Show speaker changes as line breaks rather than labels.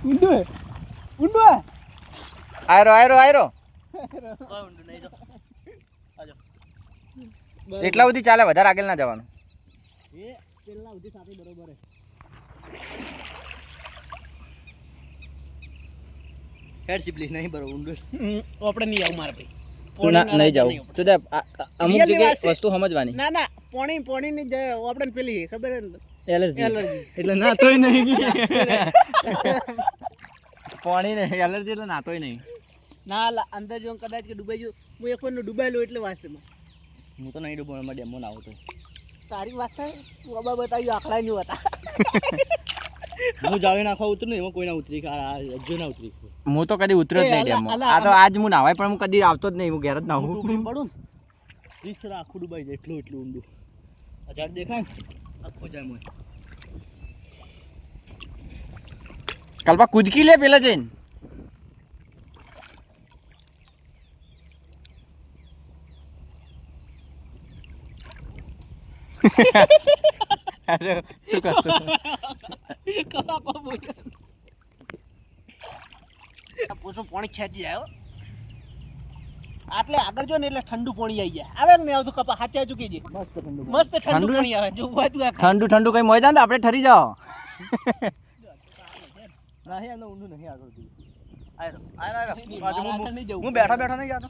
ઊંડો
આયરો એટલા સુધી ચાલે, વધારે આગળ ના જવાનું.
એ પેલા સુધી સાથે બરોબર હે. હેડ સિપ્લી નહીં બરોબર ઊંડો. આપણે નહીં આવું મારા ભાઈ.
નહીં જાવ તો અમુક જગ્યાએ વસ્તુ સમજવાની.
ના પોણી ની જાય આપણે પેલી ખબર હે
એલર્જી એટલે ના તોય નહીં પાણી ને એલર્જી એટલે નાતોય નહીં.
ના અંદર જો કદાચ કે ડૂબાઈ જો હું એક વાર ડૂબાયેલો એટલે વાસમાં
હું તો નહીં ડૂબો એમાં ડેમો ના આવતો.
તારી વાત થાય બાબા બતાવ્યું આંકડા નહીં હતા.
હું જાળી નાખવા ઉતરું ને એમાં કોઈ ના ઉતરી હજુ ના ઉતરી. હું તો કદી ઉતર્યો જ નહીં ડેમો. આ તો આજ હું નાવાય પણ હું કદી આવતો જ નહીં. હું ઘેર જ નાવું
પડું રીસરા આખું ડૂબાઈ જાય એટલું ઊંડું. અજાડ દેખાય આખો જાય મોય.
કલ્પા કૂદકી લે પેલા જઈને. અરે શું કરતો
પાણી ખેંચી જાય આટલે આગળ જો ને એટલે ઠંડુ પાણી આવી જાય. આવે ને આવતું કપા હાચા ચૂકી જાય. મસ્ત ઠંડુ પાણી આવે. જો
ઠંડુ કઈ મોય જાય ને આપણે ઠરી જાઓ.
નહીં ઊંડું નહીં આગળ.
હું બેઠા નહીં જતો.